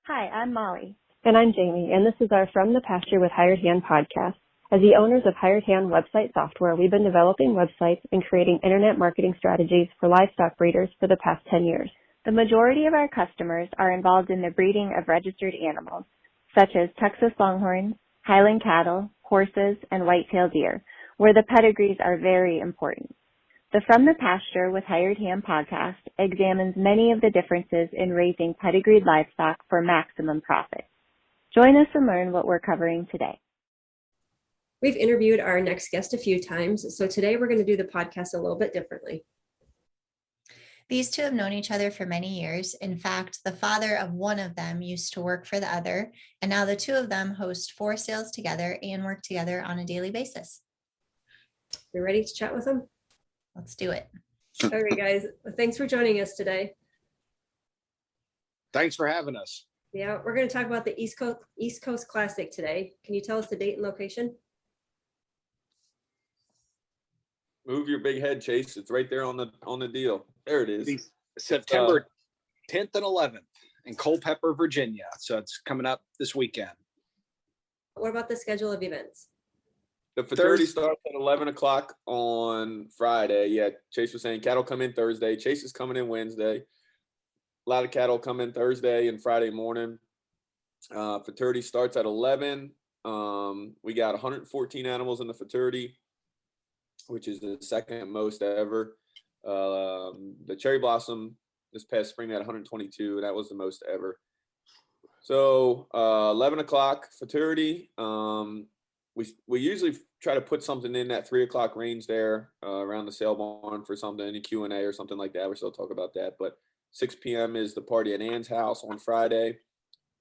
Hi, I'm Molly. And I'm Jamie, and this is our From the Pasture with Hired Hand podcast. As the owners of Hired Hand website software, we've been developing websites and creating internet marketing strategies for livestock breeders for the past 10 years. The majority of our customers are involved in the breeding of registered animals, such as Texas Longhorns, Highland cattle, horses, and white-tailed deer, where the pedigrees are very important. The From the Pasture with Hired Hand podcast examines many of the differences in raising pedigreed livestock for maximum profit. Join us and learn what we're covering today. We've interviewed our next guest a few times, so today we're going to do the podcast a little bit differently. These two have known each other for many years. In fact, the father of one of them used to work for the other, and now the two of them host 4 sales together and work together on a daily basis. You ready to chat with them? Let's do it. All right, guys. Thanks for joining us today. Thanks for having us. Yeah, we're going to talk about the East Coast Classic today. Can you tell us the date and location? Move your big head, Chase. It's right there on the deal. There it is. September 10th and 11th in Culpeper, Virginia. So it's coming up this weekend. What about the schedule of events? The futurity starts at 11 o'clock on Friday. Yeah, Chase was saying cattle come in Thursday. Chase is coming in Wednesday. A lot of cattle come in Thursday and Friday morning. Futurity starts at 11. We got 114 animals in the futurity, which is the second most ever. The cherry blossom this past spring had 122. That was the most ever. So 11 o'clock futurity. We usually try to put something in that 3 o'clock range there around the sale barn for something, any Q&A or something like that. We'll still talk about that. But 6 p.m. is the party at Ann's house on Friday.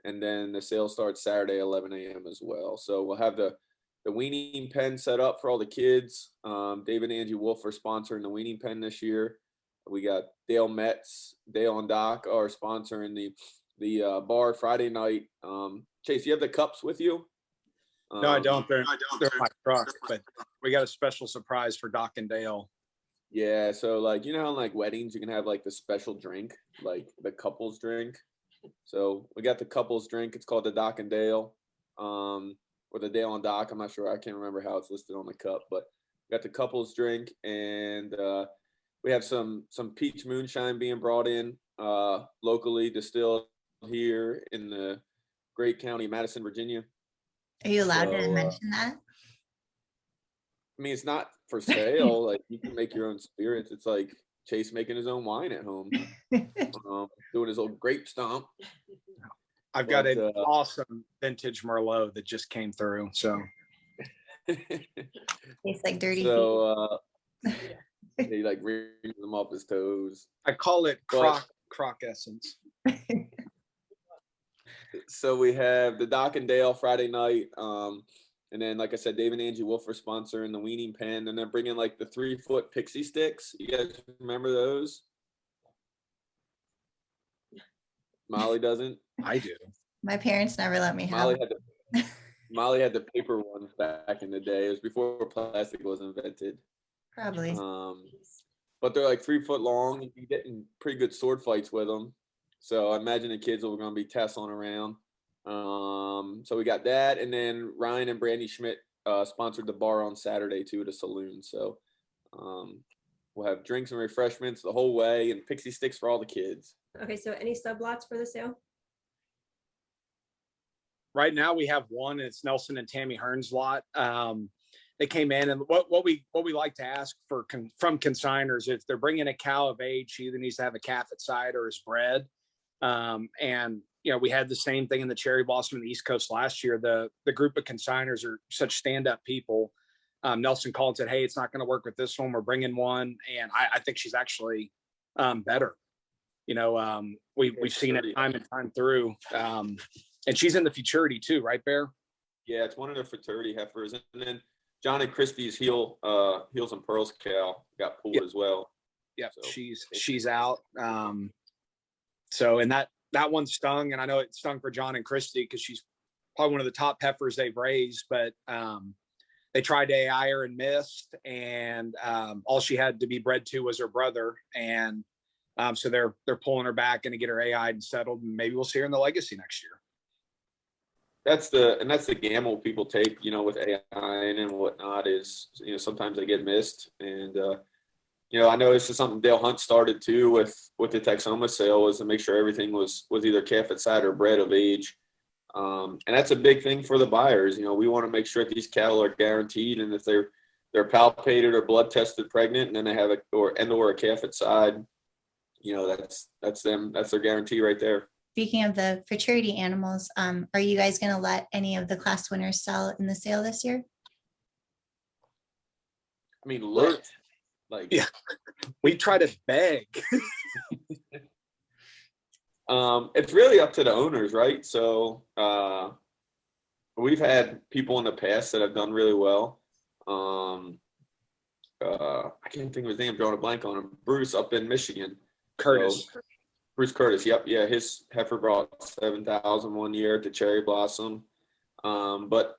And then the sale starts Saturday, 11 a.m. as well. So we'll have the weaning pen set up for all the kids. David and Angie Wolf are sponsoring the weaning pen this year. We got Dale and Doc are sponsoring the bar Friday night. Chase, you have the cups with you? No, I don't. They're in my truck, but we got a special surprise for Doc and Dale. Yeah, so like, you know, how like weddings, you can have like the special drink, like the couples drink. So we got the couples drink. It's called the Doc and Dale, or the Dale and Doc. I'm not sure. I can't remember how it's listed on the cup, but we got the couples drink, and we have some peach moonshine being brought in locally distilled here in the great county, Madison, Virginia. Are you allowed to mention that? I mean, it's not for sale. Like, you can make your own spirits. It's like Chase making his own wine at home, doing his old grape stomp. I've got an awesome vintage Merlot that just came through. So Tastes like dirty feet. He like reads them off his toes. I call it croc essence. So we have the Doc and Dale Friday night. And then, like I said, Dave and Angie Wolf are sponsoring the weaning pen. And they're bringing like the 3-foot pixie sticks. You guys remember those? Molly doesn't. I do. My parents never let me have Molly had the paper ones back in the day. It was before plastic was invented. Probably. But they're like 3 foot long. You can get in pretty good sword fights with them. So I imagine the kids are going to be tussling around. So we got that. And then Ryan and Brandy Schmidt sponsored the bar on Saturday too, at a saloon. So we'll have drinks and refreshments the whole way and pixie sticks for all the kids. Okay, so any sublots for the sale? Right now we have one, and it's Nelson and Tammy Hearn's lot. They came in, and what we like to ask for from consigners, if they're bringing a cow of age, she either needs to have a calf at side or is bred. And you know, we had the same thing in the cherry blossom in the East Coast last year. The group of consigners are such stand-up people. Nelson called and said, "Hey, it's not going to work with this one. We're bringing one," and I think she's actually better. You know, we've seen it time and time through. And she's in the futurity too, right, Bear? Yeah, it's one of the futurity heifers. And then John and Christie's Heels and Pearls cow got pulled as well. Yeah, so she's out. So, and that one stung, and I know it stung for John and Christie because she's probably one of the top heifers they've raised, but they tried to AI her and missed, and all she had to be bred to was her brother, and So they're pulling her back and to get her AI'd and settled, and maybe we'll see her in the legacy next year. That's the gamble people take, with AI and whatnot is, sometimes they get missed. And, I know this is something Dale Hunt started too with the Texoma sale, was to make sure everything was either calf at side or bred of age. And that's a big thing for the buyers. We want to make sure that these cattle are guaranteed, and if they're palpated or blood tested pregnant, and then they have a calf at side, that's them. That's their guarantee right there. Speaking of the futurity animals, are you guys going to let any of the class winners sell in the sale this year? I mean, yeah, we try to beg. It's really up to the owners, right? So we've had people in the past that have done really well. I can't think of his name, drawing a blank on him. Bruce up in Michigan. Curtis. So, Bruce Curtis, yep. Yeah, his heifer brought 7,000 one year at the Cherry Blossom. But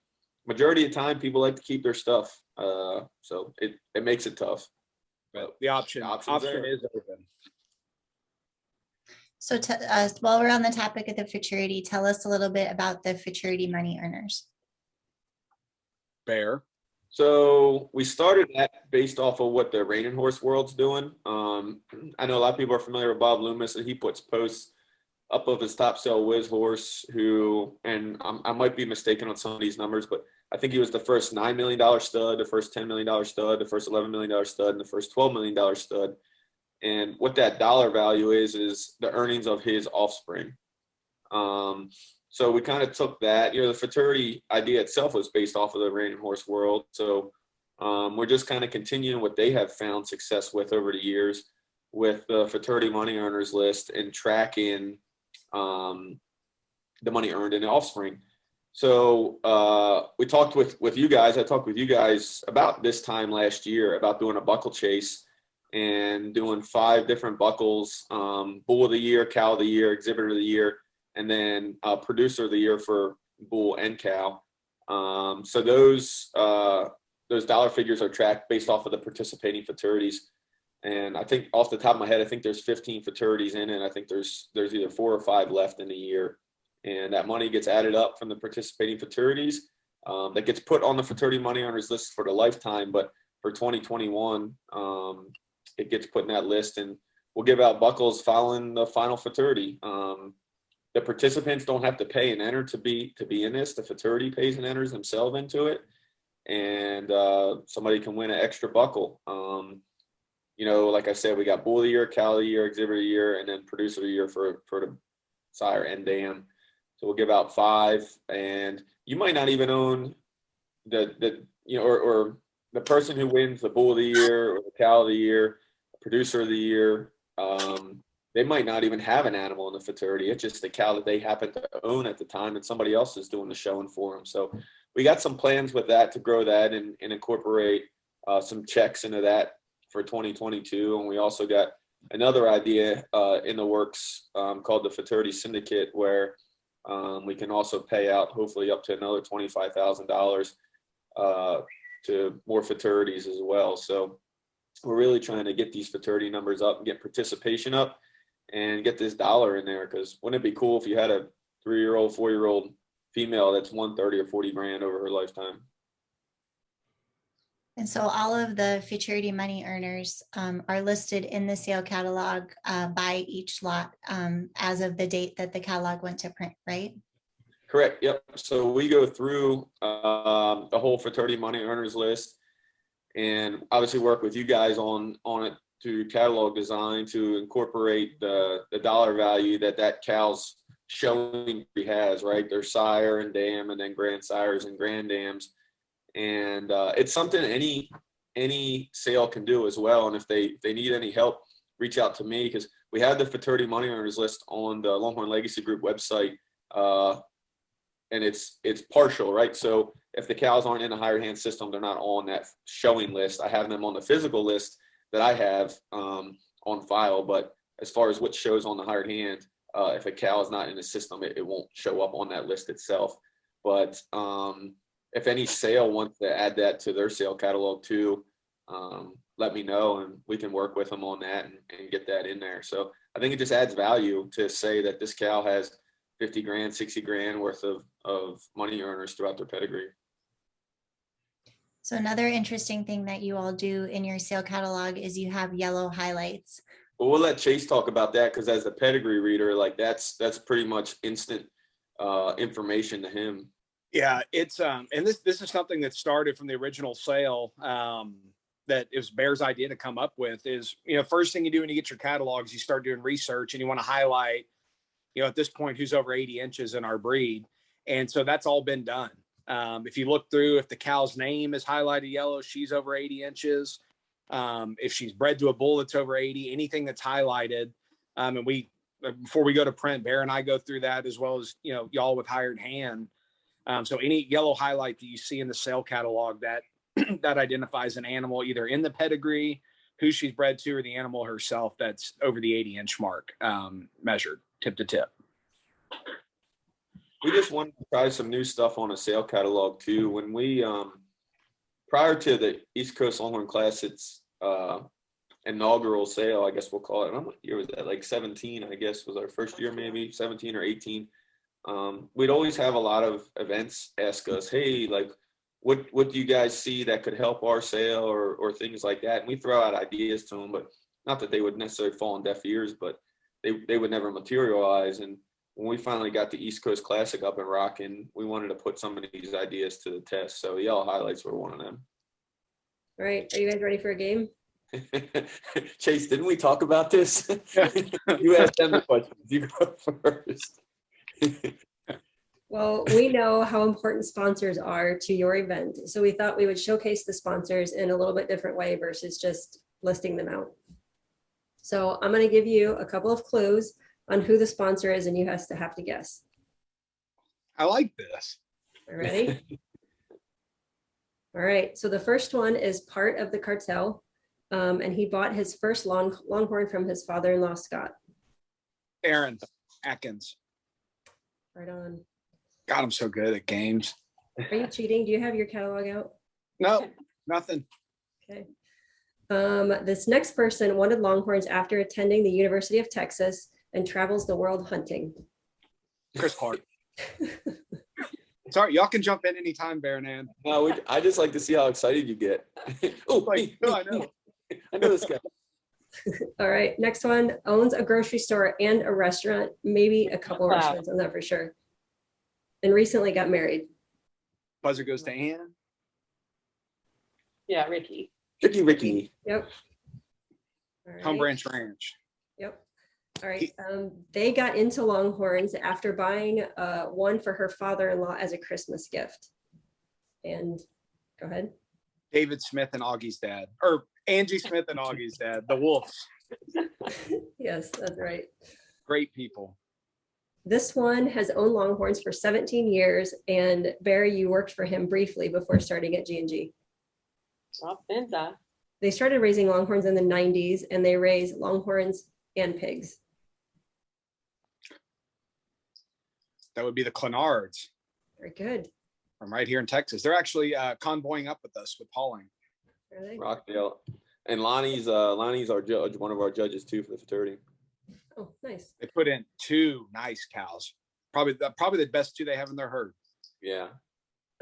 majority of the time, people like to keep their stuff. So it makes it tough. But the option is open. So while we're on the topic of the futurity, tell us a little bit about the futurity money earners. Bear. So we started that based off of what the Reining Horse world's doing. I know a lot of people are familiar with Bob Loomis, and he puts posts up of his top sale Whiz Horse, who, and I might be mistaken on some of these numbers, but I think he was the first $9 million stud, the first $10 million stud, the first $11 million stud, and the first $12 million stud. And what that dollar value is the earnings of his offspring. So we kind of took that, the futurity idea itself was based off of the Reining Horse world. So we're just kind of continuing what they have found success with over the years with the futurity money earners list and tracking the money earned in the offspring. So we talked with you guys. I talked with you guys about this time last year about doing a buckle chase and doing 5 different buckles, bull of the year, cow of the year, exhibitor of the year, and then producer of the year for bull and cow. So those dollar figures are tracked based off of the participating futurities. And I think off the top of my head, I think there's 15 futurities in it. I think there's either 4 or 5 left in the year. And that money gets added up from the participating futurities. That gets put on the futurity money earners list for the lifetime. But for 2021, it gets put in that list, and we'll give out buckles following the final futurity. The participants don't have to pay and enter to be in this. The futurity pays and enters themselves into it, and somebody can win an extra buckle. Like I said, we got bull of the year, cow of the year, exhibitor of the year, and then producer of the year for the sire and dam. So we'll give out 5, and you might not even own or the person who wins the bull of the year or the cow of the year, producer of the year. They might not even have an animal in the futurity. It's just the cow that they happen to own at the time, and somebody else is doing the showing for them. So we got some plans with that to grow that and incorporate some checks into that for 2022. And we also got another idea in the works called the Futurity Syndicate, where we can also pay out hopefully up to another $25,000 to more futurities as well. So we're really trying to get these futurity numbers up and get participation up and get this dollar in there, because wouldn't it be cool if you had a 3-year-old, 4-year-old female that's won 30 or 40 grand over her lifetime? And so all of the futurity money earners are listed in the sale catalog by each lot as of the date that the catalog went to print, right? Correct. Yep. So we go through the whole futurity money earners list, and obviously work with you guys on it to catalog design to incorporate the dollar value that cow's showing has, right? Their sire and dam, and then grandsires and granddams. And it's something any sale can do as well. And if they need any help, reach out to me, because we have the futurity money earners list on the Longhorn Legacy Group website. And it's partial, right? So if the cows aren't in the hired hand system, they're not on that showing list. I have them on the physical list that I have on file. But as far as what shows on the hired hand, if a cow is not in the system, it won't show up on that list itself. But if any sale wants to add that to their sale catalog too, let me know, and we can work with them on that and get that in there. So I think it just adds value to say that this cow has 50 grand, 60 grand worth of money earners throughout their pedigree. So another interesting thing that you all do in your sale catalog is you have yellow highlights. Well, we'll let Chase talk about that, because as the pedigree reader, like that's pretty much instant information to him. Yeah, it's and this is something that started from the original sale, that it was Bear's idea to come up with. Is, first thing you do when you get your catalogs, you start doing research and you want to highlight, at this point, who's over 80 inches in our breed. And so that's all been done. If you look through, if the cow's name is highlighted yellow, she's over 80 inches. If she's bred to a bull that's over 80, anything that's highlighted. And we, before we go to print, Bear and I go through that, as well as, y'all with Hired Hand. So any yellow highlight that you see in the sale catalog that that identifies an animal either in the pedigree, who she's bred to, or the animal herself that's over the 80-inch mark, measured tip to tip. We just wanted to try some new stuff on a sale catalog too. When we, prior to the East Coast Longhorn Classic's inaugural sale, I guess we'll call it, what year was that? Like 17, I guess, was our first year, maybe 17 or 18. We'd always have a lot of events ask us, hey, like, what do you guys see that could help our sale, or things like that? And we throw out ideas to them, but not that they would necessarily fall on deaf ears, but they would never materialize. And when we finally got the East Coast Classic up and rocking, we wanted to put some of these ideas to the test. So the yellow highlights were one of them. All right. Are you guys ready for a game? Chase, didn't we talk about this? You asked them the questions. You go first. Well, we know how important sponsors are to your event. So we thought we would showcase the sponsors in a little bit different way versus just listing them out. So I'm going to give you a couple of clues on who the sponsor is, and you have to guess. I like this. All ready? All right. So the first one is part of the cartel, and he bought his first Longhorn from his father-in-law, Scott. Aaron Atkins. Right on. God, I'm so good at games. Are you cheating? Do you have your catalog out? No, nothing. Okay. This next person wanted Longhorns after attending the University of Texas and travels the world hunting. Chris Clark. Sorry, y'all can jump in anytime, Bear and Ann. No, I just like to see how excited you get. Oh, no, I know. I know this guy. All right. Next one, owns a grocery store and a restaurant, maybe a couple restaurants, I'm not for sure. And recently got married. Buzzer goes to Ann. Yeah, Ricky. Ricky. Yep. All Home right. Ranch. Yep. All right. They got into Longhorns after buying one for her father-in-law as a Christmas gift. And go ahead. David Smith and Augie's dad, or Angie Smith and Augie's dad, the Wolves. Yes, that's right. Great people. This one has owned Longhorns for 17 years, and Barry, you worked for him briefly before starting at G&G. They started raising Longhorns in the 90s, and they raise Longhorns and pigs. That would be the Clenards. Very good. From right here in Texas. They're actually convoying up with us with Pauling. Are they? Rockdale. And Lonnie's our judge, one of our judges too for the fraternity. Oh, nice. They put in two nice cows. Probably the best two they have in their herd. Yeah.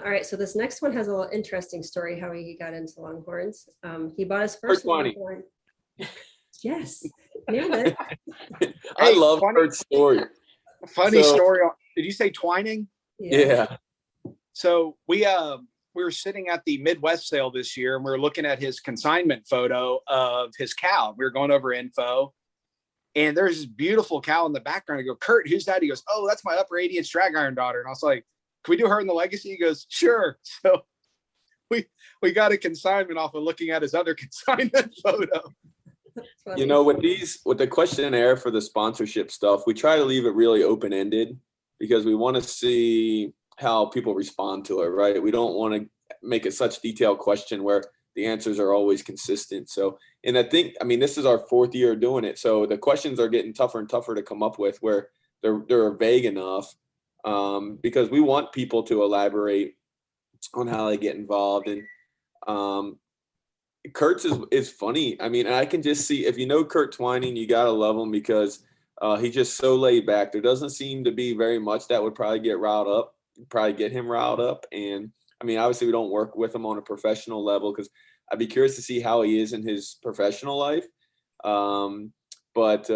All right, so this next one has a little interesting story how he got into Longhorns. He bought his first Longhorn. Yes, nailed it. I love Kurt's story. Funny story. Did you say Twining? Yeah. So we were sitting at the Midwest sale this year, and we were looking at his consignment photo of his cow. We were going over info, and there's this beautiful cow in the background. I go, Kurt, who's that? He goes, oh, that's my upper 80-inch drag iron daughter. And I was like, can we do her in the legacy? He goes, sure. So we got a consignment off of looking at his other consignment photo. You know, with the questionnaire for the sponsorship stuff, we try to leave it really open-ended because we want to see how people respond to it, right? We don't want to make it such detailed question where the answers are always consistent. So, and I think, I mean, this is our 4th year doing it. So the questions are getting tougher and tougher to come up with where they're vague enough because we want people to elaborate on how they get involved. And Kurt's is funny. I mean, I can just see, if you know Kurt Twining, you gotta love him because he's just so laid back. There doesn't seem to be very much that would probably get him riled up. And I mean, obviously we don't work with him on a professional level because I'd be curious to see how he is in his professional life. But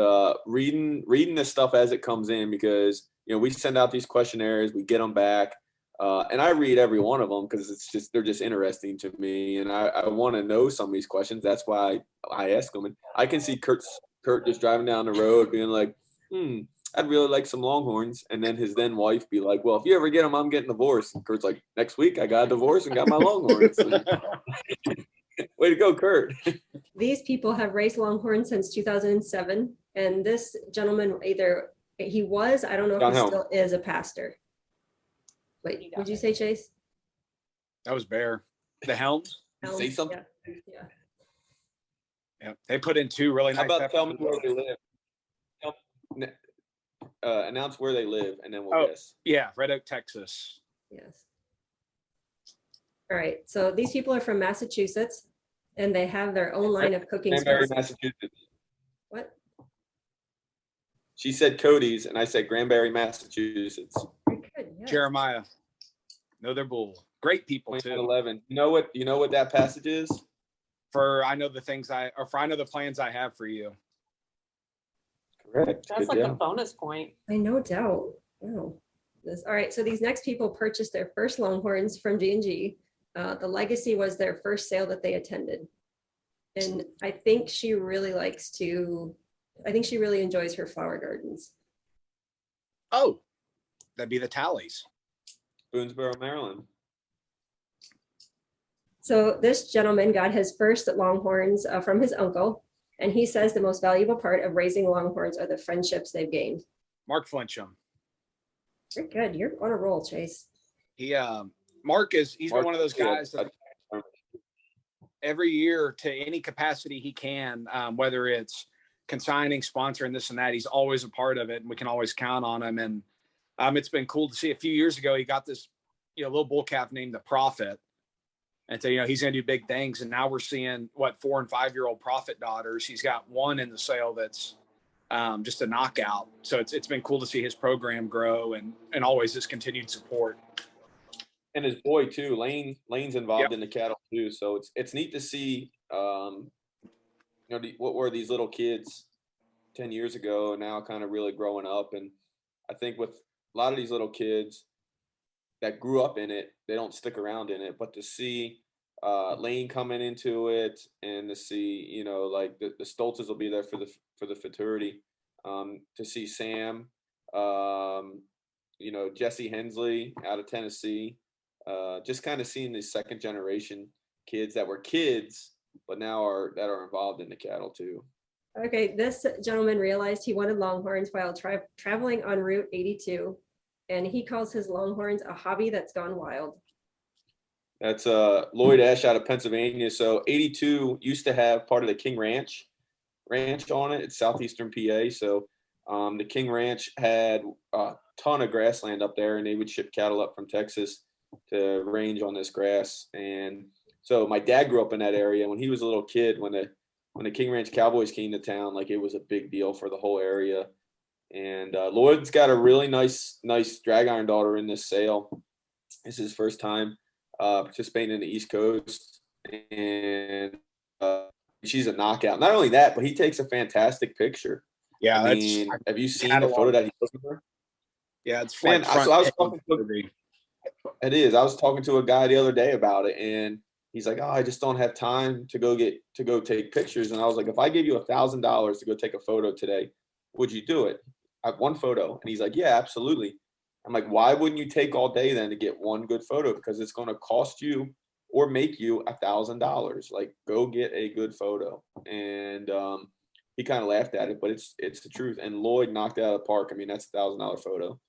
reading this stuff as it comes in, because we send out these questionnaires, we get them back. And I read every one of them because they're just interesting to me, and I want to know some of these questions. That's why I ask them. And I can see Kurt just driving down the road, being like, "I'd really like some Longhorns," and then his then wife be like, "Well, if you ever get them, I'm getting divorced." And Kurt's like, "Next week, I got a divorce and got my Longhorns." Way to go, Kurt! These people have raised Longhorns since 2007, and this gentleman I don't know if he still is a pastor. Wait, would you say Chase? That was Bear. The Helms. Say something. Yeah, they put in 2 really nice. How about tell me where they live? Announce where they live, and then we'll guess. Yeah, Red Oak, Texas. Yes. All right. So these people are from Massachusetts, and they have their own line of cooking Granbury, spices. Massachusetts. What? She said Cody's, and I said Granbury, Massachusetts. Very good. Yes. Jeremiah. No, they're bull. Great people too. 11. You know what that passage is? I know the plans I have for you. Correct. That's Good like job. a bonus point. I no doubt. Wow. All right. So these next people purchased their first Longhorns from G&G. The Legacy was their first sale that they attended. And I think she really enjoys her flower gardens. Oh, that'd be the Tallies. Boonesboro, Maryland. So this gentleman got his first Longhorns from his uncle. And he says the most valuable part of raising Longhorns are the friendships they've gained. Mark Flincham. You're good. You're on a roll, Chase. Mark he's been one of those guys that every year to any capacity he can, whether it's consigning, sponsoring, this and that, he's always a part of it, and we can always count on him. And it's been cool to see. A few years ago, he got this little bull calf named the Prophet, and so he's going to do big things. And now we're seeing 4 and 5 year old Prophet daughters. He's got one in the sale that's just a knockout. So it's been cool to see his program grow and always this continued support. And his boy too, Lane's involved in the cattle too. So it's neat to see, what were these little kids 10 years ago and now kind of really growing up. And I think with a lot of these little kids that grew up in it, they don't stick around in it, but to see Lane coming into it and to see, like the Stoltzes will be there for the fraternity, to see Sam, Jesse Hensley out of Tennessee, just kind of seeing these second generation kids that were kids, but now that are involved in the cattle too. Okay, this gentleman realized he wanted Longhorns while traveling on Route 82, and he calls his Longhorns a hobby that's gone wild. That's Lloyd Ash out of Pennsylvania. So 82 used to have part of the King Ranch on it. It's southeastern PA. So the King Ranch had a ton of grassland up there, and they would ship cattle up from Texas to range on this grass. And so my dad grew up in that area. When he was a little kid, when the King Ranch Cowboys came to town, like it was a big deal for the whole area. And Lloyd's got a really nice drag iron daughter in this sale. It's his first time participating in the East Coast, and she's a knockout. Not only that, but he takes a fantastic picture. Yeah, I mean, have you seen the photo that he took of her? Yeah, it's man. So I was talking I was talking to a guy the other day about it, and he's like, "Oh, I just don't have time to go take pictures." And I was like, "If I gave you $1,000 to go take a photo today, would you do it?" I have one photo, and he's like, "Yeah, absolutely." I'm like, "Why wouldn't you take all day then to get one good photo? Because it's going to cost you or make you $1,000. Like, go get a good photo." And he kind of laughed at it, but it's the truth. And Lloyd knocked it out of the park. I mean, that's $1,000 photo.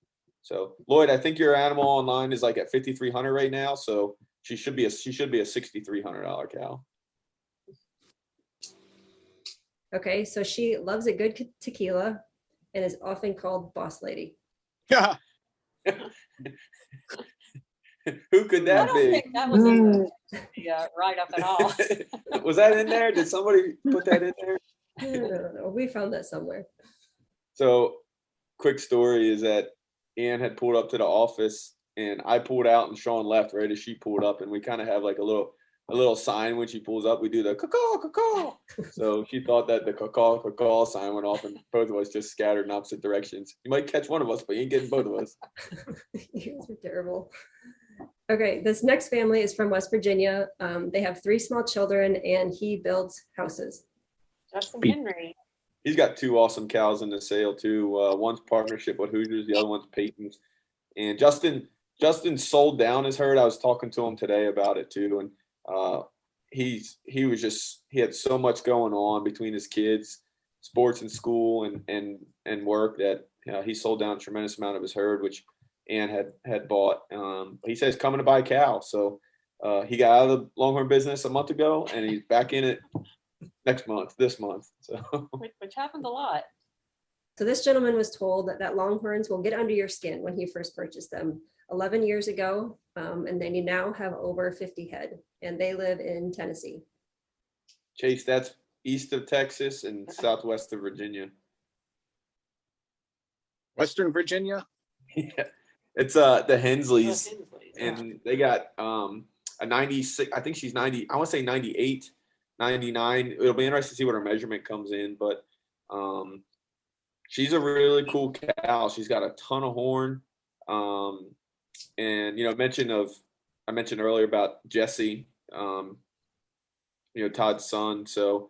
So Lloyd, I think your animal online is like at 5,300 right now. So she should be a $6,300 cow. Okay, so she loves a good tequila and is often called Boss Lady. Yeah. Who could I that don't be? think that was in the write-up at all. Was that in there? Did somebody put that in there? I don't know. We found that somewhere. So, quick story is that Ann had pulled up to the office, and I pulled out, and Sean left right as she pulled up, and we kind of have like a little sign when she pulls up. We do the caw caw. So she thought that the caw sign went off, and both of us just scattered in opposite directions. You might catch one of us, but you ain't getting both of us. You guys are terrible. Okay, this next family is from West Virginia. They have 3 small children, and he builds houses. Justin Henry. He's got 2 awesome cows in the sale too. One's partnership with Hoosiers, the other one's Peyton's. And Justin sold down his herd. I was talking to him today about it too, and he had so much going on between his kids, sports and school and work that he sold down a tremendous amount of his herd, which Ann had bought. He says coming to buy a cow. So he got out of the Longhorn business a month ago, and he's back in it this month. So Which happens a lot. So this gentleman was told that Longhorns will get under your skin when he first purchased them 11 years ago, and then you now have over 50 head, and they live in Tennessee. Chase, that's east of Texas and southwest of Virginia. Western Virginia. Yeah, it's the Hensleys, and they got a 96. I think she's 90. I want to say 98, 99. It'll be interesting to see what her measurement comes in, but she's a really cool cow. She's got a ton of horn. And I mentioned earlier about Jesse, Todd's son. So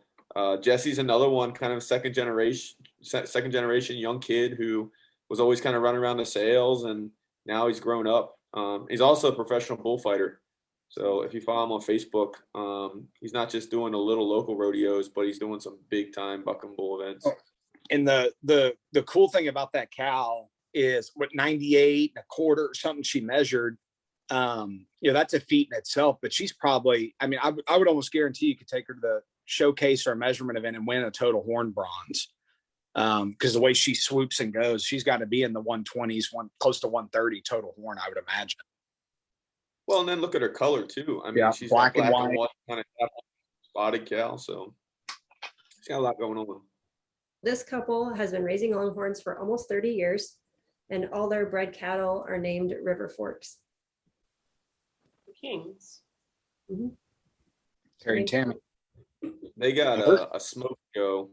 Jesse's another one, kind of second generation young kid who was always kind of running around the sales, and now he's grown up. He's also a professional bullfighter. So if you follow him on Facebook, he's not just doing the little local rodeos, but he's doing some big time buck and bull events. And the cool thing about that cow is what 98 and a quarter or something she measured. That's a feat in itself, but she's probably, I would almost guarantee you could take her to the showcase or a measurement event and win a total horn bronze. Because the way she swoops and goes, she's got to be in the 120s, close to 130 total horn, I would imagine. Well, and then look at her color too. She's black and white white, kind of spotted cow, so she's got a lot going on. This couple has been raising Longhorns for almost 30 years, and all their bred cattle are named River Forks. The Kings. Mm-hmm. Terry and Tammy. They got a smoke show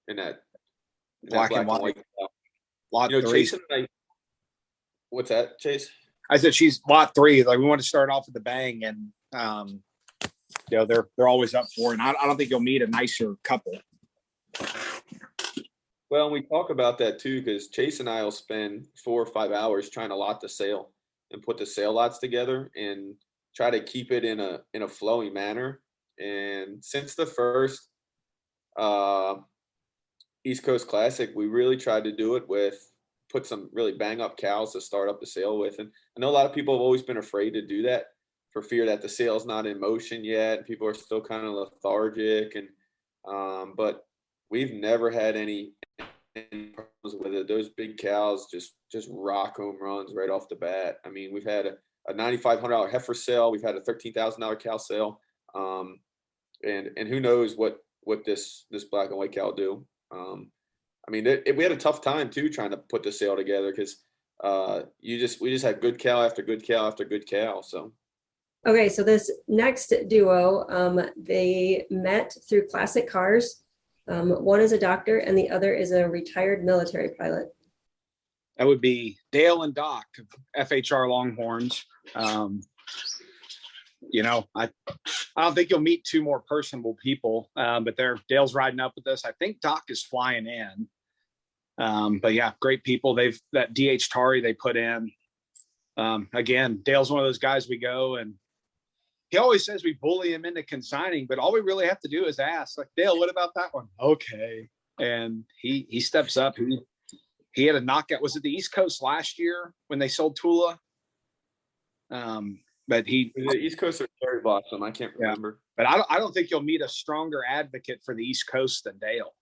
in that black and white. Chase and I. What's that, Chase? I said she's lot 3. Like we want to start off with the bang, and they're always up for it. And I don't think you'll meet a nicer couple. Well, we talk about that too, because Chase and I will spend 4 or 5 hours trying to lot the sale and put the sale lots together and try to keep it in a flowing manner. And since the first East Coast Classic, we really tried to do it put some really bang up cows to start up the sale with. And I know a lot of people have always been afraid to do that for fear that the sale's not in motion yet. And people are still kind of lethargic. And but we've never had any problems with it. Those big cows just rock home runs right off the bat. We've had a $9,500 heifer sale. We've had a $13,000 cow sale. And who knows what this black and white cow will do. We had a tough time too trying to put the sale together because we just had good cow after good cow after good cow. So okay, so this next duo, they met through classic cars. One is a doctor and the other is a retired military pilot. That would be Dale and Doc of FHR Longhorns. I don't think you'll meet 2 more personable people, but Dale's riding up with us. I think Doc is flying in. But yeah, great people. That DH Tari they put in. Again, Dale's one of those guys we go and he always says we bully him into consigning, but all we really have to do is ask, like, Dale, what about that one? Okay. And he steps up. He had a knockout. Was it the East Coast last year when they sold Tula? But the East Coast or Cherry Blossom, I can't remember. But I don't think you'll meet a stronger advocate for the East Coast than Dale.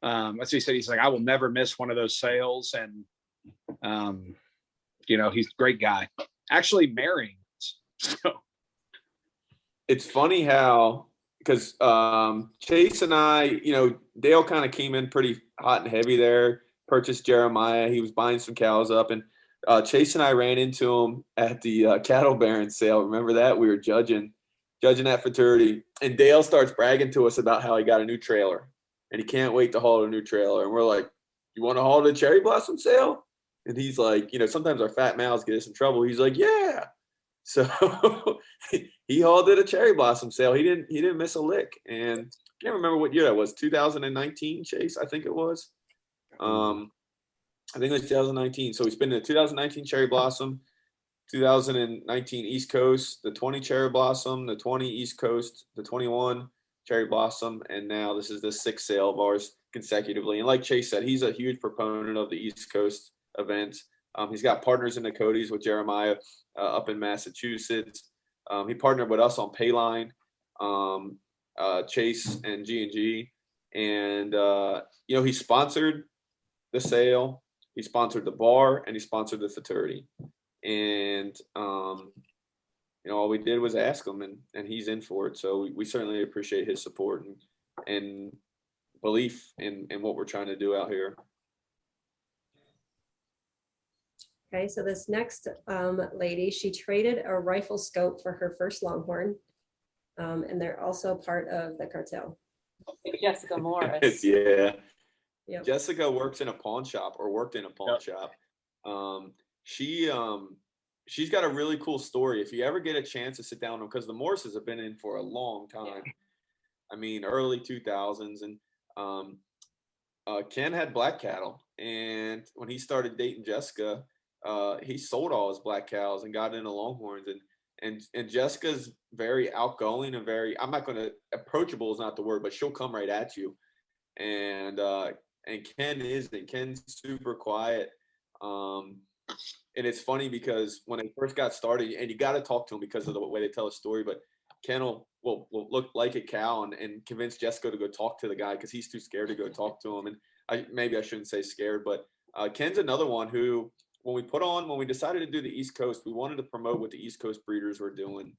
That's what he said. He's like, I will never miss one of those sales. And, he's a great guy. actually marrying us. So it's funny how, because Chase and I, Dale kind of came in pretty hot and heavy there, purchased Jeremiah. He was buying some cows up, and Chase and I ran into him at the cattle baron sale. Remember that? We were judging that futurity, and Dale starts bragging to us about how he got a new trailer, and he can't wait to haul a new trailer. And we're like, "You want to haul the cherry blossom sale?" And he's like, sometimes our fat mouths get us in trouble. He's like, "Yeah." So he hauled at a cherry blossom sale. He didn't miss a lick. And I can't remember what year that was. 2019, Chase, I think it was. I think it was 2019. So we spent the 2019 cherry blossom, 2019 East Coast, the 20 cherry blossom, the 20 East Coast, the 21 cherry blossom, and now this is the 6th sale of ours consecutively. And like Chase said, he's a huge proponent of the East Coast event. He's got partners in the Cody's with Jeremiah up in Massachusetts. He partnered with us on Payline, Chase and G&G. And, he sponsored the sale, he sponsored the bar, and he sponsored the futurity. And, all we did was ask him, and he's in for it. So we certainly appreciate his support and belief in what we're trying to do out here. Okay, so this next lady, she traded a rifle scope for her first Longhorn, and they're also part of the cartel. Jessica Morris. Yeah. Yep. Jessica worked in a pawn shop. She's got a really cool story. If you ever get a chance to sit down with them, because the Morrises have been in for a long time. Yeah. I mean, early 2000s, and Ken had black cattle, and when he started dating Jessica, he sold all his black cows and got into Longhorns, and Jessica's very outgoing and I'm not going to, approachable is not the word, but she'll come right at you. And Ken isn't. Ken's super quiet. And it's funny because when they first got started, and you got to talk to him because of the way they tell a story, but Ken will look like a cow and convince Jessica to go talk to the guy because he's too scared to go talk to him. And maybe I shouldn't say scared, but Ken's another one who, when we decided to do the East Coast, we wanted to promote what the East Coast breeders were doing.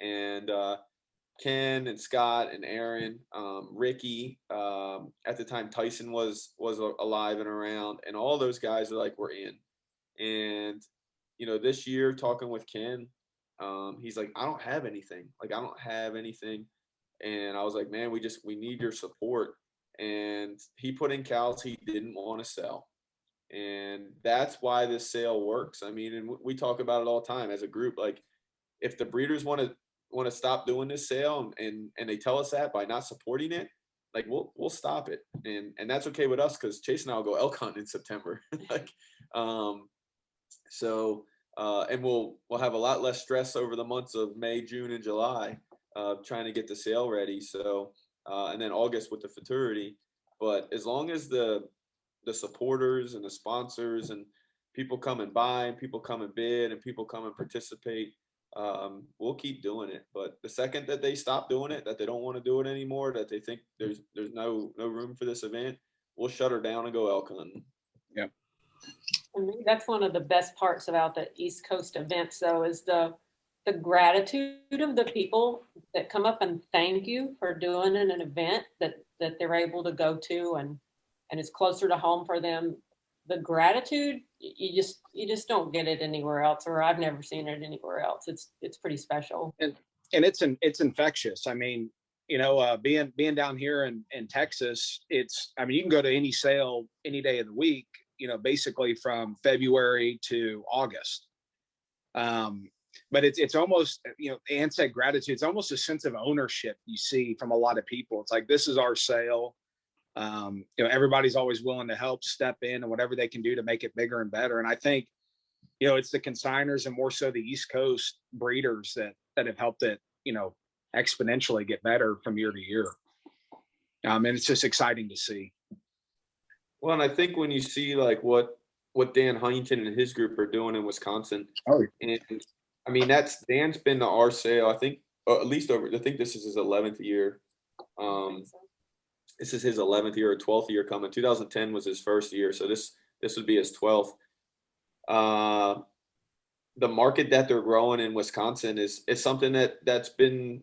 And Ken and Scott and Aaron, Ricky, at the time Tyson was alive and around, and all those guys are like, we're in. And this year, talking with Ken, he's like, I don't have anything. And I was like, man, we need your support. And he put in cows he didn't want to sell. And that's why this sale works. I mean, and we talk about it all the time as a group. Like, if the breeders want to stop doing this sale and they tell us that by not supporting it, like we'll stop it. And that's okay with us, because Chase and I will go elk hunting in September. And we'll have a lot less stress over the months of May, June, and July, trying to get the sale ready. So, and then August with the futurity. But as long as the supporters and the sponsors and people come and buy and people come and bid and people come and participate, we'll keep doing it. But the second that they stop doing it, that they don't want to do it anymore, that they think there's no room for this event, we'll shut her down and go elk hunting. Yeah. I mean, that's one of the best parts about the East Coast events, though, is the gratitude of the people that come up and thank you for doing an event that they're able to go to and it's closer to home for them. The gratitude, you just don't get it anywhere else, or I've never seen it anywhere else. It's pretty special. And it's infectious. I mean, being down here in Texas, you can go to any sale any day of the week, basically from February to August. But it's almost, Ann said gratitude. It's almost a sense of ownership you see from a lot of people. It's like, this is our sale. Everybody's always willing to help step in and whatever they can do to make it bigger and better. And I think, it's the consigners and more so the East Coast breeders that have helped it, exponentially get better from year to year. And it's just exciting to see. Well, and I think when you see like what Dan Huntington and his group are doing in Wisconsin, and I mean, Dan's been to our sale, I think, at least I think this is his 11th year. This is his 11th year or 12th year coming. 2010 was his first year, so this would be his 12th. the market that they're growing in Wisconsin is something that's been,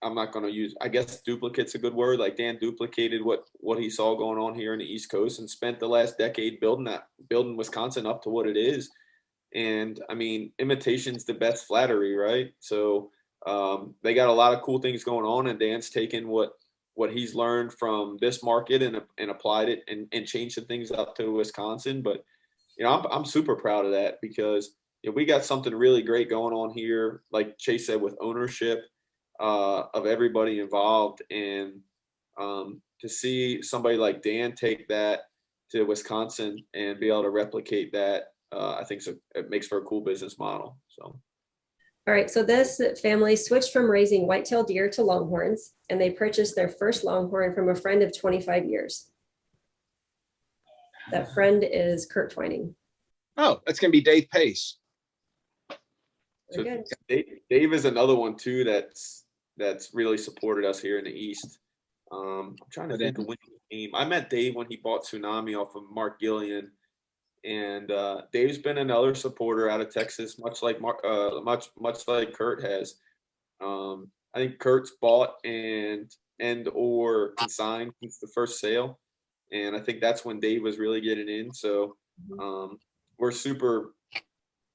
I'm not going to use, I guess duplicate's a good word. Like Dan duplicated what he saw going on here in the East Coast and spent the last decade building Wisconsin up to what it is. And I mean, imitation's the best flattery, right? So they got a lot of cool things going on, and Dan's taken what he's learned from this market and applied it and changed some things up to Wisconsin. But I'm super proud of that because we got something really great going on here, like Chase said, with ownership of everybody involved, and to see somebody like Dan take that to Wisconsin and be able to replicate that, I think it makes for a cool business model. So. All right, so this family switched from raising whitetail deer to Longhorns, and they purchased their first Longhorn from a friend of 25 years. That friend is Kurt Twining. Oh, that's going to be Dave Pace. So Dave is another one too that's really supported us here in the East. I'm trying to think of when he came. I met Dave when he bought Tsunami off of Mark Gillian, and Dave's been another supporter out of Texas, much like Kurt has. I think Kurt's bought and or consigned since the first sale, and I think that's when Dave was really getting in. So we're super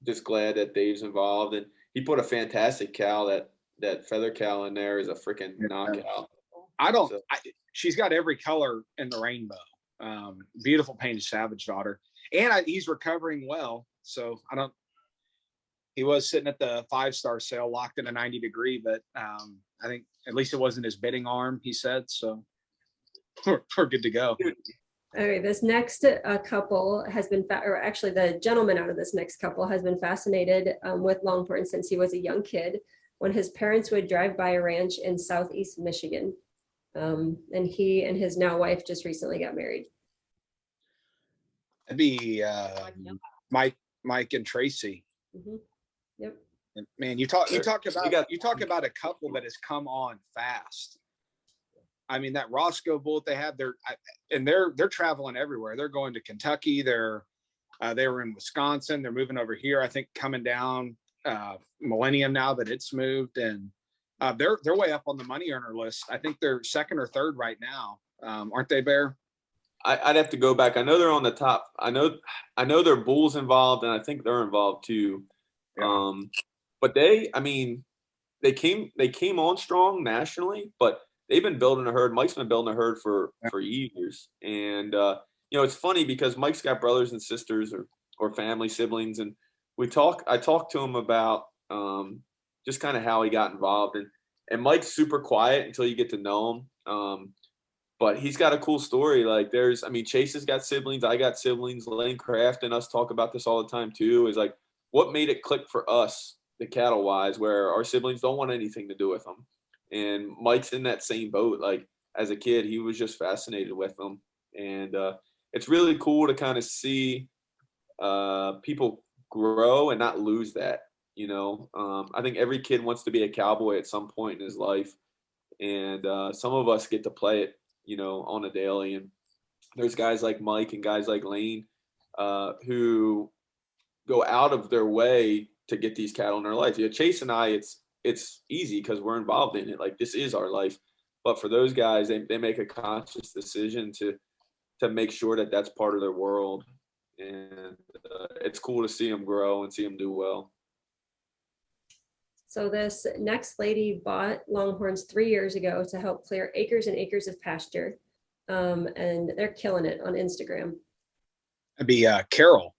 just glad that Dave's involved, and he put a fantastic cow. That feather cow in there is a freaking knockout. She's got every color in the rainbow. Beautiful painted Savage daughter, and he's recovering well. So he was sitting at the 5-star sale, locked in a 90-degree, but I think at least it wasn't his bidding arm, he said. So we're good to go. All right, this next couple has been, or actually the gentleman out of this next couple has been fascinated with Longhorn since he was a young kid, when his parents would drive by a ranch in Southeast Michigan. And he and his now wife just recently got married. That'd be Mike and Tracy. Mm-hmm. Yep. And man, you talk about a couple that has come on fast. I mean, that Roscoe bull they have, they're traveling everywhere. They're going to Kentucky. They were in Wisconsin. They're moving over here. I think coming down Millennium now that it's moved, and they're way up on the money earner list. I think they're second or third right now, aren't they, Bear? I'd have to go back. I know they're on the top. I know their bulls involved, and I think they're involved too. Yeah. But they came on strong nationally, but they've been building a herd. Mike's been building a herd for years. And, it's funny because Mike's got brothers and sisters or family siblings. And I talked to him about just kind of how he got involved. And Mike's super quiet until you get to know him. But he's got a cool story. Like Chase has got siblings. I got siblings. Lane Craft and us talk about this all the time too, is like what made it click for us, the cattle wise, where our siblings don't want anything to do with them. And Mike's in that same boat. Like as a kid, he was just fascinated with them. And it's really cool to kind of see people grow and not lose that, I think every kid wants to be a cowboy at some point in his life. And some of us get to play it, on a daily. And there's guys like Mike and guys like Lane who go out of their way to get these cattle in their life. Chase and I, it's easy because we're involved in it. Like this is our life. But for those guys, they make a conscious decision to make sure that that's part of their world. And it's cool to see them grow and see them do well. So this next lady bought Longhorns 3 years ago to help clear acres and acres of pasture. And they're killing it on Instagram. It'd be Carol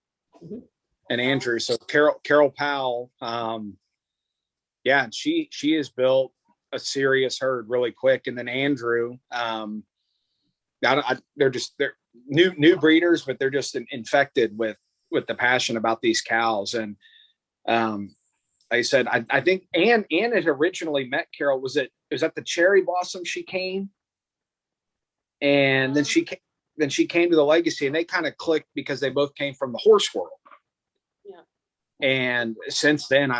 and Andrew. So Carol Powell, and she has built a serious herd really quick. And then Andrew, they're new breeders, but they're just infected with the passion about these cows. And like I said, I think Ann had originally met Carol. Was at the Cherry Blossom she came, and then she came to the Legacy, and they kind of clicked because they both came from the horse world. Yeah. And since then,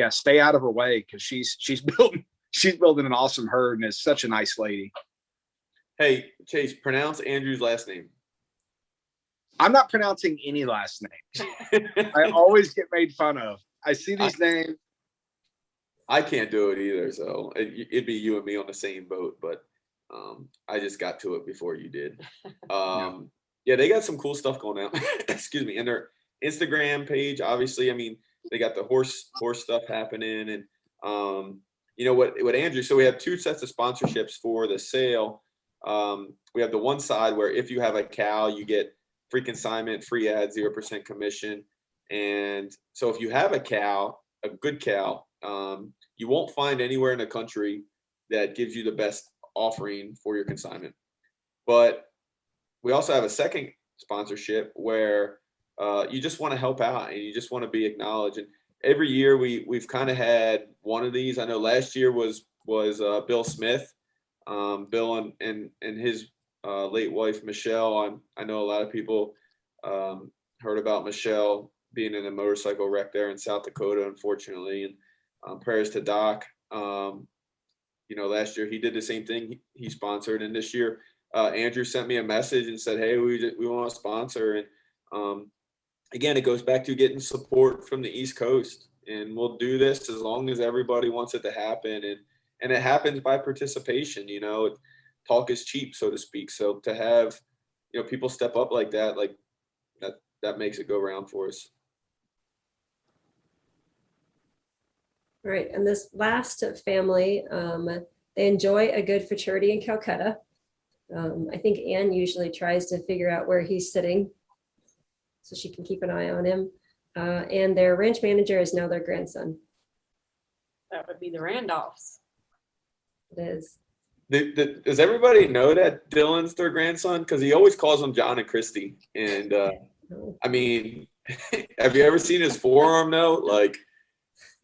stay out of her way because she's building an awesome herd and is such a nice lady. Hey, Chase, pronounce Andrew's last name. I'm not pronouncing any last names. I always get made fun of. I see these names. I can't do it either, so it'd be you and me on the same boat. But I just got to it before you did. Yeah, they got some cool stuff going on. Excuse me, and their Instagram page, obviously. I mean, they got the horse stuff happening, and you know what Andrew. So we have two sets of sponsorships for the sale. We have the one side where if you have a cow, you get free consignment, free ad, 0% commission. And so if you have a cow, a good cow, you won't find anywhere in the country that gives you the best offering for your consignment. But we also have a second sponsorship where you just want to help out and you just want to be acknowledged. And every year we've kind of had one of these. I know last year was Bill Smith, Bill and his late wife Michelle. I know a lot of people heard about Michelle being in a motorcycle wreck there in South Dakota, unfortunately. And prayers to Doc. You know, last year he did the same thing. He sponsored, and this year Andrew sent me a message and said, "Hey, we want to sponsor." And again, it goes back to getting support from the East Coast, and we'll do this as long as everybody wants it to happen, and it happens by participation. You know, talk is cheap, so to speak. So to have, you know, people step up like that, that makes it go round for us. All right, and this last family, they enjoy a good futurity in Calcutta. I think Anne usually tries to figure out where he's sitting so she can keep an eye on him. And their ranch manager is now their grandson. That would be the Randolphs. It is. Does everybody know that Dylan's their grandson? Because he always calls them John and Christy. And I mean, have you ever seen his forearm though? Like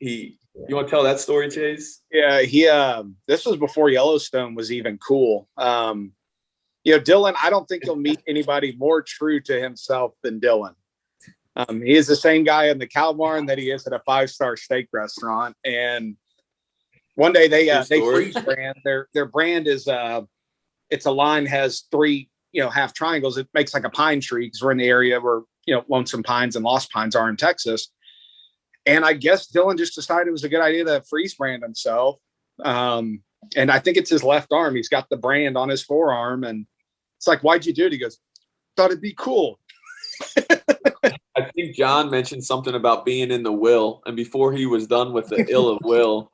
you want to tell that story, Chase? Yeah, this was before Yellowstone was even cool. You know, Dylan, I don't think you'll meet anybody more true to himself than Dylan. He is the same guy in the cow barn that he is at a 5-star steak restaurant. And one day they freeze brand. Their brand is it's a line has 3 half triangles. It makes like a pine tree because we're in the area where Lonesome Pines and Lost Pines are in Texas. And I guess Dylan just decided it was a good idea to freeze brand himself. And I think it's his left arm. He's got the brand on his forearm. And it's like, why'd you do it? He goes, thought it'd be cool. I think John mentioned something about being in the will. And before he was done with the ill of will,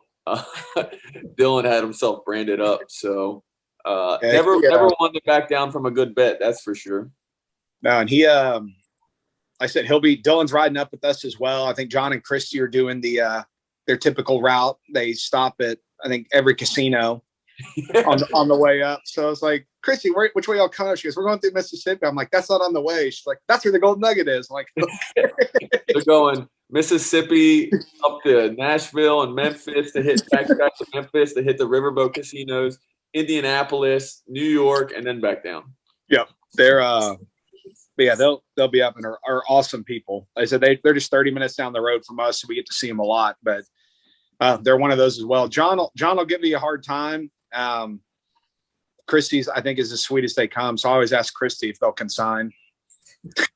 Dylan had himself branded up. So never wanted to back down from a good bet. That's for sure. No, and he I said Dylan's riding up with us as well. I think John and Christy are doing their typical route. They stop at, I think, every casino on the way up. So I was like, Christy, which way y'all coming? She goes, we're going through Mississippi. I'm like, that's not on the way. She's like, that's where the Golden Nugget is. I'm like, okay. They're going Mississippi up to Nashville and Memphis to hit back to Memphis to hit the riverboat casinos, Indianapolis, New York, and then back down. Yep. But yeah, they'll be up and are awesome people. I said they're just 30 minutes down the road from us, so we get to see them a lot. But they're one of those as well. John will give me a hard time. Christy's, I think, is as sweet as they come. So I always ask Christy if they'll consign.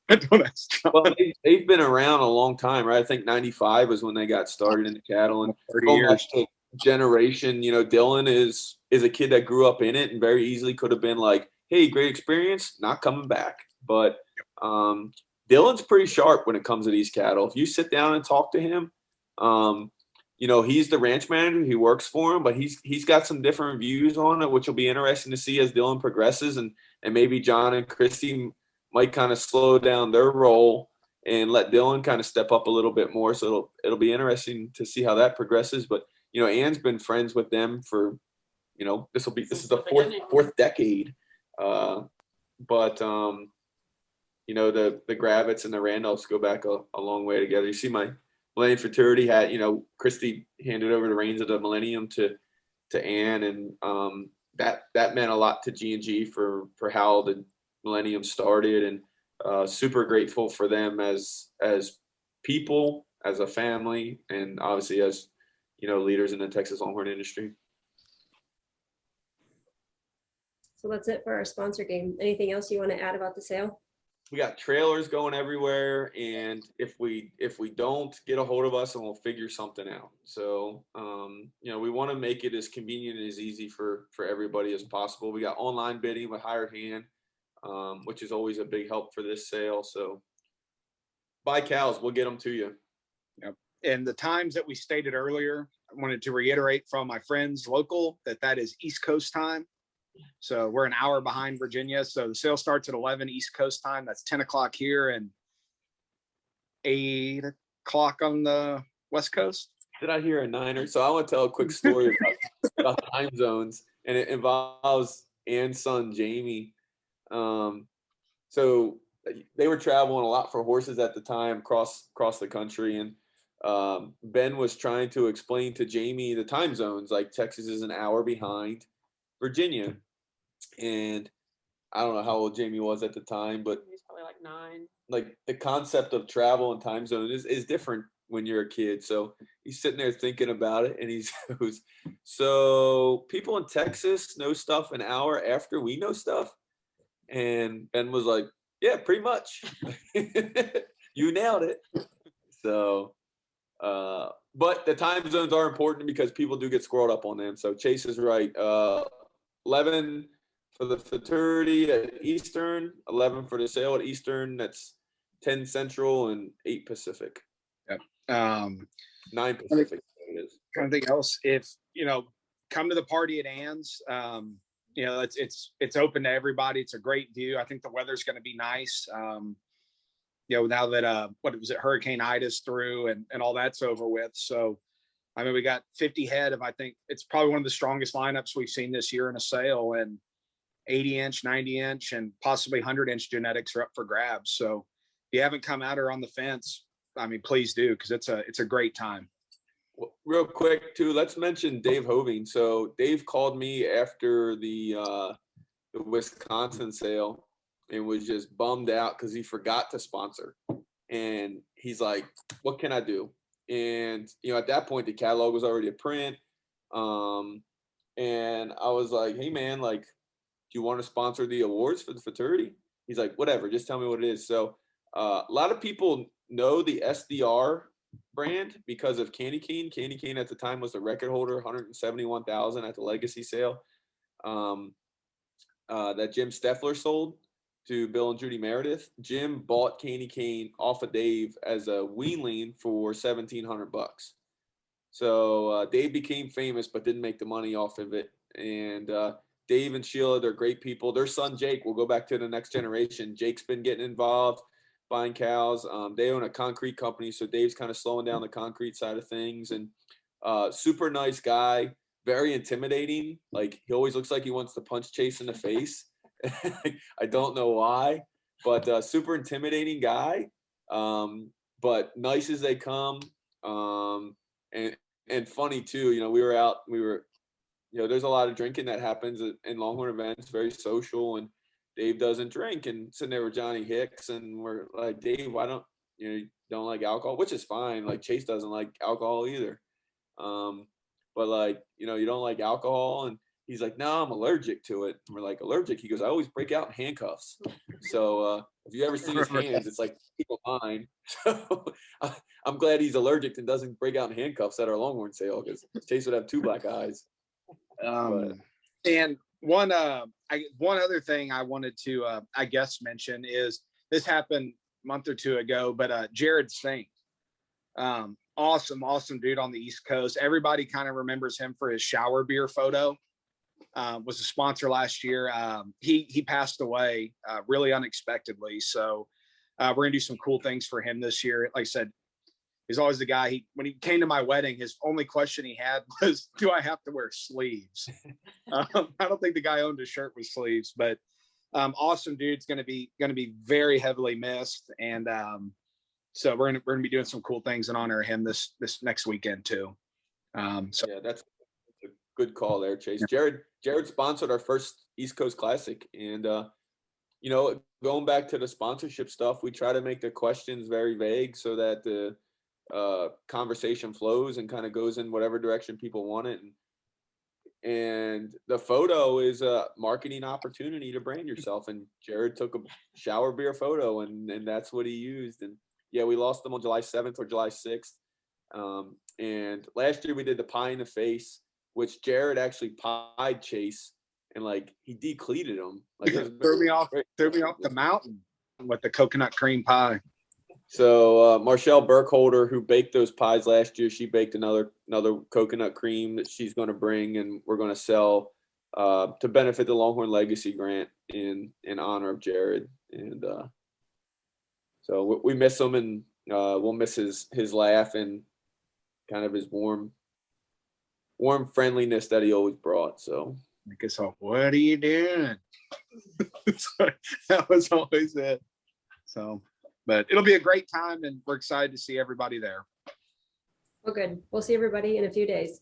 Don't ask John. Well, they've been around a long time, right? I think 95 was when they got started in the cattle, and 30 years. Generation. Dylan is a kid that grew up in it and very easily could have been like, hey, great experience, not coming back. But Dylan's pretty sharp when it comes to these cattle. If you sit down and talk to him, he's the ranch manager. He works for him, but he's got some different views on it, which will be interesting to see as Dylan progresses. And maybe John and Christy might kind of slow down their role and let Dylan kind of step up a little bit more. So it'll be interesting to see how that progresses. But Ann's been friends with them for this is the fourth decade. The Gravetts and the Randolphs go back a long way together. You see my Millennium Fraternity hat, Christy handed over the reins of the Millennium to Ann, and that meant a lot to G&G for how the Millennium started, and super grateful for them as people, as a family, and obviously as leaders in the Texas Longhorn industry. So that's it for our sponsor game. Anything else you want to add about the sale? we got trailers going everywhere, and if we don't, get a hold of us and we'll figure something out. So we want to make it as convenient and as easy for everybody as possible. We got online bidding with Hired Hand, which is always a big help for this sale. So buy cows, we'll get them to you. Yep. And the times that we stated earlier, I wanted to reiterate from my friends local that is East Coast time. So we're an hour behind Virginia. So the sale starts at 11 East Coast time. That's 10 o'clock here and 8 o'clock on the West Coast. Did I hear a Niner? So I want to tell a quick story about time zones, and it involves Ann's son, Jamie. So they were traveling a lot for horses at the time across the country. And Ben was trying to explain to Jamie the time zones, like Texas is an hour behind Virginia. And I don't know how old Jamie was at the time, but He's probably like 9. Like the concept of travel and time zone is different when you're a kid. So he's sitting there thinking about it, and he goes, so people in Texas know stuff an hour after we know stuff? And Ben was like, yeah, pretty much. You nailed it. So, but the time zones are important because people do get squirreled up on them. So Chase is right. 11 for the futurity at Eastern, 11 for the sale at Eastern. That's 10 Central and 8 Pacific. Yep. 9 Pacific. Something else, if come to the party at Ann's. It's open to everybody. It's a great view. I think the weather's going to be nice. Now that Hurricane Ida's through and all that's over with. So, I mean, we got 50 head of, I think it's probably one of the strongest lineups we've seen this year in a sale, and 80-inch, 90-inch, and possibly 100-inch genetics are up for grabs. So if you haven't come out or on the fence, I mean, please do, because it's a great time. Well, real quick too, let's mention Dave Hoving. So Dave called me after the Wisconsin sale and was just bummed out because he forgot to sponsor. And he's like, what can I do? And, at that point, the catalog was already a print. And I was like, hey, man, like, do you want to sponsor the awards for the fraternity? He's like, whatever, just tell me what it is. So a lot of people know the SDR brand because of Candy Cane. Candy Cane at the time was the record holder, 171,000 at the legacy sale that Jim Steffler sold to Bill and Judy Meredith. Jim bought Candy Cane off of Dave as a weanling for $1,700. So Dave became famous, but didn't make the money off of it. And Dave and Sheila, they're great people. Their son Jake will go back to the next generation. Jake's been getting involved, buying cows. They own a concrete company, so Dave's kind of slowing down the concrete side of things. And super nice guy, very intimidating. Like, he always looks like he wants to punch Chase in the face. I don't know why, but super intimidating guy. But nice as they come. And funny too, we were there's a lot of drinking that happens in Longhorn events, very social, and Dave doesn't drink, and sitting there with Johnny Hicks, and we're like, Dave, why don't you don't like alcohol? Which is fine. Like, Chase doesn't like alcohol either. But like, you don't like alcohol, and he's like, no, I'm allergic to it. And we're like, allergic? He goes, I always break out in handcuffs. So if you ever see his hands, it's like people mine. So I'm glad he's allergic and doesn't break out in handcuffs at our Longhorn sale, because Chase would have 2 black eyes. And one other thing I wanted to mention is, this happened a month or 2 ago, but Jared Saint, awesome dude on the East Coast. Everybody kind of remembers him for his shower beer photo. Was a sponsor last year. He passed away really unexpectedly, so we're gonna do some cool things for him this year. Like I said, he's always the guy. When he came to my wedding, his only question he had was, do I have to wear sleeves? I don't think the guy owned a shirt with sleeves, but awesome dude's gonna be very heavily missed. And so we're gonna be doing some cool things in honor of him this next weekend too. So yeah, that's a good call there, Chase. Jared sponsored our first East Coast Classic, and going back to the sponsorship stuff, we try to make the questions very vague so that the conversation flows and kind of goes in whatever direction people want it. And And the photo is a marketing opportunity to brand yourself. And Jared took a shower beer photo, and that's what he used. And yeah, we lost them on July 7th or July 6th. And last year we did the pie in the face, which Jared actually pied Chase, and like he decleated him. Like threw me off the mountain with the coconut cream pie. So Marshall Burkholder, who baked those pies last year, she baked another coconut cream that she's going to bring, and we're going to sell to benefit the Longhorn Legacy Grant in honor of Jared. And so we miss him, and we'll miss his laugh and kind of his warm friendliness that he always brought. So I guess, what are you doing? So that was always it. So, but it'll be a great time, and we're excited to see everybody there. Well, good. We'll see everybody in a few days.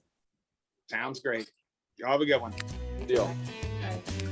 Sounds great. Y'all have a good one. Deal. Bye.